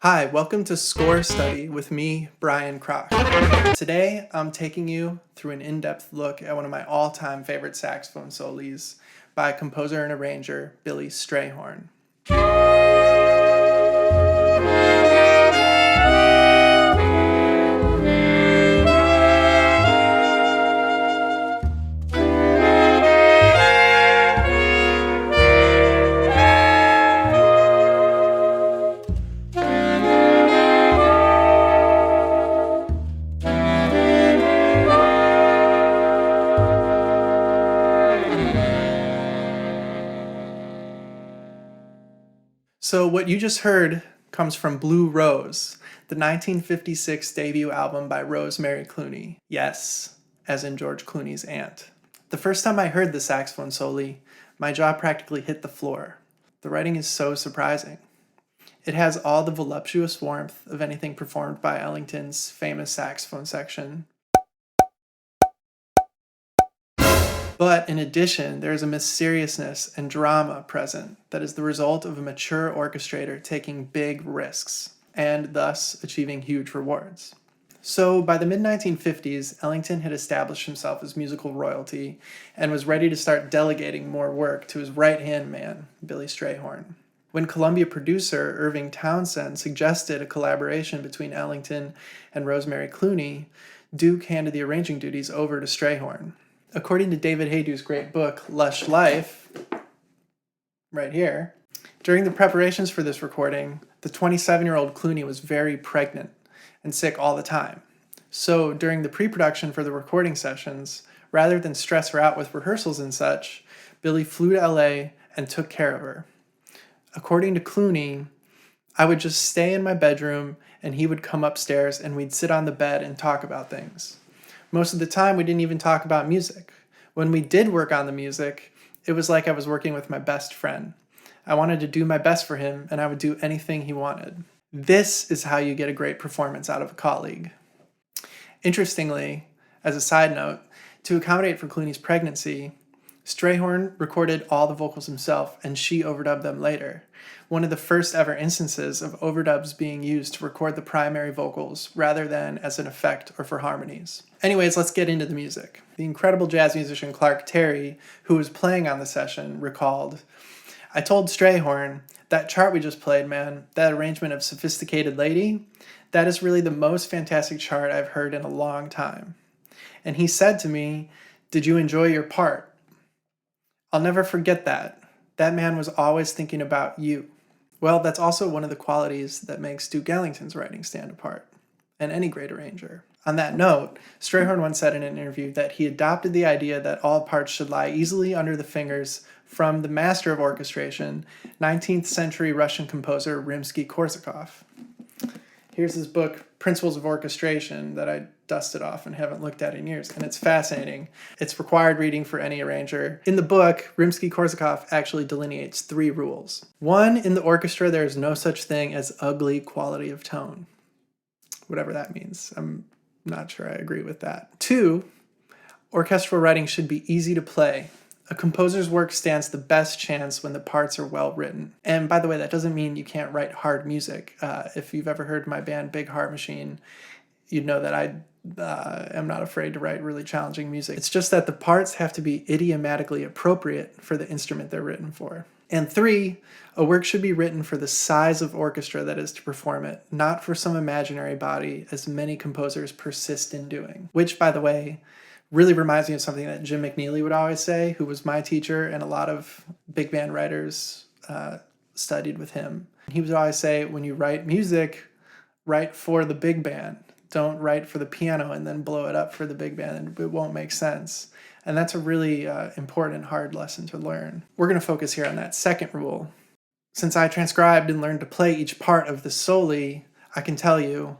Hi, welcome to Score Study with me, Brian Krock. Today, I'm taking you through an in-depth look at one of my all-time favorite saxophone solis by composer and arranger Billy Strayhorn. So what you just heard comes from Blue Rose, the 1956 debut album by Rosemary Clooney. Yes, as in George Clooney's aunt. The first time I heard the saxophone soli, my jaw practically hit the floor. The writing is so surprising. It has all the voluptuous warmth of anything performed by Ellington's famous saxophone section. But in addition, there is a mysteriousness and drama present that is the result of a mature orchestrator taking big risks, and thus achieving huge rewards. So by the mid-1950s, Ellington had established himself as musical royalty and was ready to start delegating more work to his right-hand man, Billy Strayhorn. When Columbia producer Irving Townsend suggested a collaboration between Ellington and Rosemary Clooney, Duke handed the arranging duties over to Strayhorn. According to David Haydew's great book, Lush Life, right here, during the preparations for this recording, the 27-year-old Clooney was very pregnant and sick all the time. So during the pre-production for the recording sessions, rather than stress her out with rehearsals and such, Billy flew to LA and took care of her. According to Clooney, I would just stay in my bedroom and he would come upstairs and we'd sit on the bed and talk about things. Most of the time, we didn't even talk about music. When we did work on the music, it was like I was working with my best friend. I wanted to do my best for him, and I would do anything he wanted. This is how you get a great performance out of a colleague. Interestingly, as a side note, to accommodate for Clooney's pregnancy, Strayhorn recorded all the vocals himself, and she overdubbed them later. One of the first ever instances of overdubs being used to record the primary vocals rather than as an effect or for harmonies. Anyways, let's get into the music. The incredible jazz musician Clark Terry, who was playing on the session, recalled, "I told Strayhorn, that chart we just played, man, that arrangement of Sophisticated Lady, that is really the most fantastic chart I've heard in a long time. And he said to me, 'Did you enjoy your part?' I'll never forget that. That man was always thinking about you." Well, that's also one of the qualities that makes Duke Ellington's writing stand apart, and any great arranger. On that note, Strayhorn once said in an interview that he adopted the idea that all parts should lie easily under the fingers from the master of orchestration, 19th century Russian composer Rimsky-Korsakov. Here's his book, Principles of Orchestration, that I dusted off and haven't looked at in years, and it's fascinating. It's required reading for any arranger. In the book, Rimsky-Korsakov actually delineates 3 rules. 1, in the orchestra there is no such thing as ugly quality of tone. Whatever that means. I'm not sure I agree with that. 2, orchestral writing should be easy to play. A composer's work stands the best chance when the parts are well written. And by the way, that doesn't mean you can't write hard music. If you've ever heard my band Big Heart Machine, you'd know that I am not afraid to write really challenging music. It's just that the parts have to be idiomatically appropriate for the instrument they're written for. And 3, a work should be written for the size of orchestra that is to perform it, not for some imaginary body, as many composers persist in doing. Which, by the way, really reminds me of something that Jim McNeely would always say, who was my teacher, and a lot of big band writers studied with him. He would always say, when you write music, write for the big band. Don't write for the piano and then blow it up for the big band, and it won't make sense. And that's a really important and hard lesson to learn. We're going to focus here on that second rule. Since I transcribed and learned to play each part of the soli, I can tell you,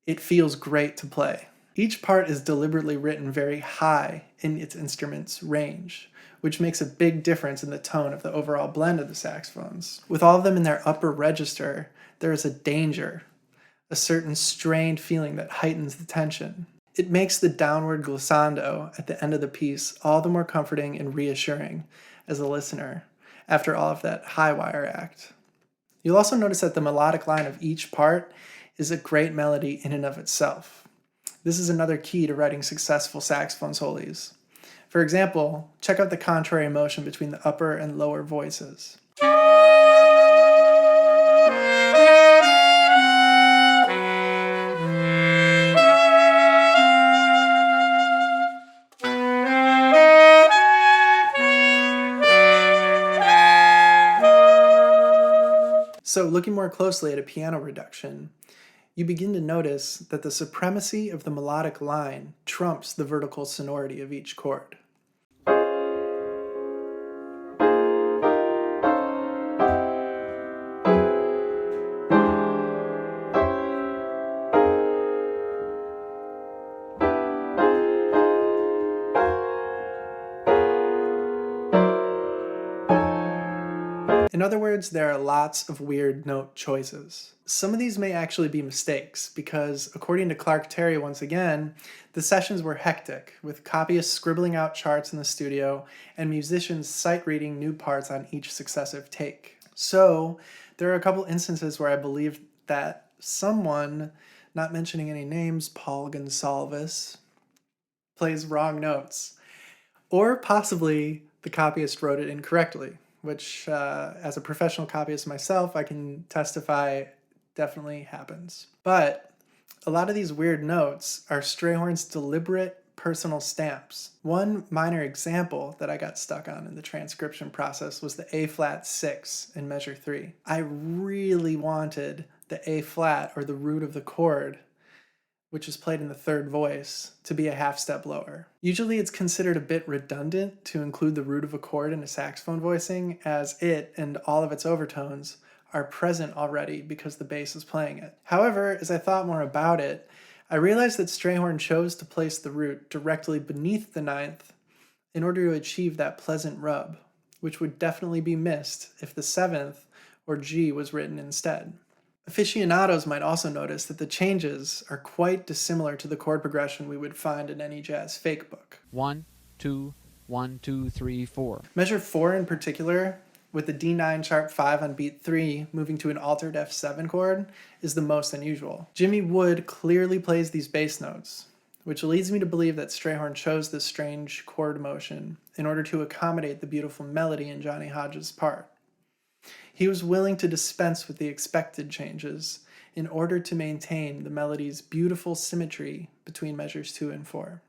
it feels great to play. Each part is deliberately written very high in its instrument's range, which makes a big difference in the tone of the overall blend of the saxophones. With all of them in their upper register, there is a danger, a certain strained feeling that heightens the tension. It makes the downward glissando at the end of the piece all the more comforting and reassuring as a listener after all of that high wire act. You'll also notice that the melodic line of each part is a great melody in and of itself. This is another key to writing successful saxophone solis. For example, check out the contrary motion between the upper and lower voices. So looking more closely at a piano reduction, you begin to notice that the supremacy of the melodic line trumps the vertical sonority of each chord. In other words, there are lots of weird note choices. Some of these may actually be mistakes, because according to Clark Terry once again, the sessions were hectic, with copyists scribbling out charts in the studio and musicians sight-reading new parts on each successive take. So there are a couple instances where I believe that someone, not mentioning any names, Paul Gonsalves, plays wrong notes. Or possibly the copyist wrote it incorrectly, which as a professional copyist myself, I can testify definitely happens. But a lot of these weird notes are Strayhorn's deliberate personal stamps. One minor example that I got stuck on in the transcription process was the A-flat 6 in measure 3. I really wanted the A-flat, or the root of the chord, which is played in the third voice, to be a half step lower. Usually it's considered a bit redundant to include the root of a chord in a saxophone voicing, as it and all of its overtones are present already because the bass is playing it. However, as I thought more about it, I realized that Strayhorn chose to place the root directly beneath the ninth in order to achieve that pleasant rub, which would definitely be missed if the seventh, or G, was written instead. Aficionados might also notice that the changes are quite dissimilar to the chord progression we would find in any jazz fake book. 1, 2, 1, 2, 3, 4. Measure 4 in particular, with the D9 sharp 5 on beat 3 moving to an altered F7 chord, is the most unusual. Jimmy Wood clearly plays these bass notes, which leads me to believe that Strayhorn chose this strange chord motion in order to accommodate the beautiful melody in Johnny Hodges' part. He was willing to dispense with the expected changes in order to maintain the melody's beautiful symmetry between measures 2 and 4.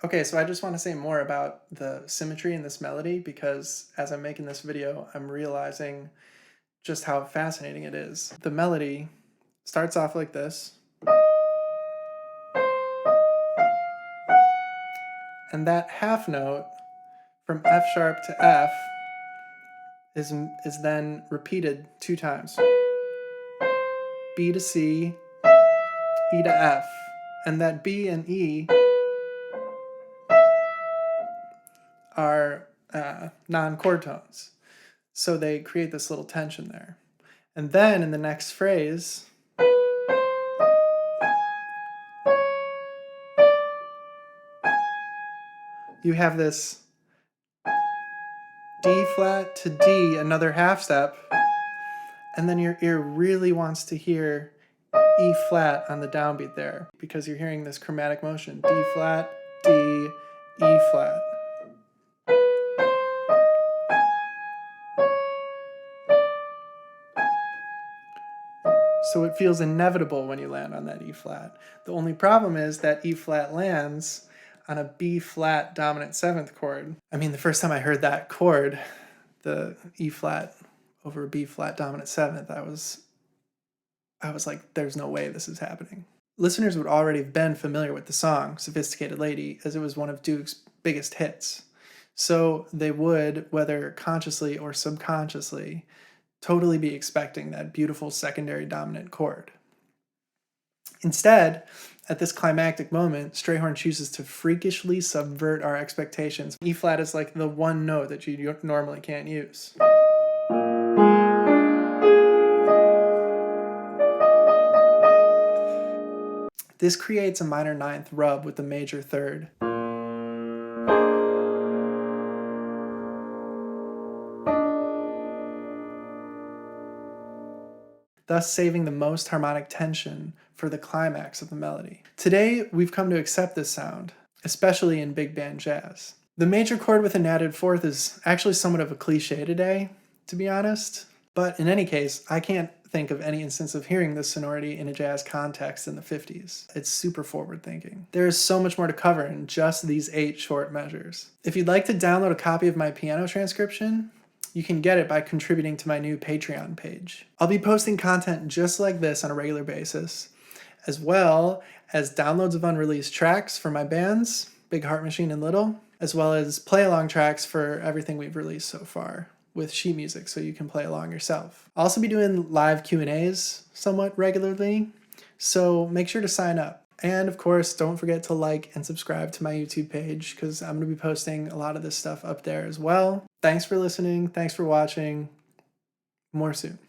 Okay, so I just want to say more about the symmetry in this melody, because as I'm making this video, I'm realizing just how fascinating it is. The melody starts off like this, and that half note from F sharp to F is then repeated 2 times. B to C, E to F, and that B and E are non-chord tones. So they create this little tension there. And then in the next phrase, you have this D flat to D, another half step, and then your ear really wants to hear E flat on the downbeat there, because you're hearing this chromatic motion, D flat, D, E flat. So it feels inevitable when you land on that E flat. The only problem is that E flat lands on a B flat dominant 7th chord. I mean, the first time I heard that chord, the E flat over a B flat dominant 7th, I was like, there's no way this is happening. Listeners would already have been familiar with the song Sophisticated Lady, as it was one of Duke's biggest hits. So they would, whether consciously or subconsciously, totally be expecting that beautiful secondary dominant chord. Instead, at this climactic moment, Strayhorn chooses to freakishly subvert our expectations. E flat is like the one note that you normally can't use. This creates a minor 9th rub with the major 3rd. thus saving the most harmonic tension for the climax of the melody. Today, we've come to accept this sound, especially in big band jazz. The major chord with an added fourth is actually somewhat of a cliche today, to be honest, but in any case, I can't think of any instance of hearing this sonority in a jazz context in the 50s. It's super forward thinking. There is so much more to cover in just these 8 short measures. If you'd like to download a copy of my piano transcription, you can get it by contributing to my new Patreon page. I'll be posting content just like this on a regular basis, as well as downloads of unreleased tracks for my bands, Big Heart Machine and Little, as well as play-along tracks for everything we've released so far, with sheet music so you can play along yourself. I'll also be doing live Q&As somewhat regularly, so make sure to sign up. And of course, don't forget to like and subscribe to my YouTube page because I'm going to be posting a lot of this stuff up there as well. Thanks for listening. Thanks for watching. More soon.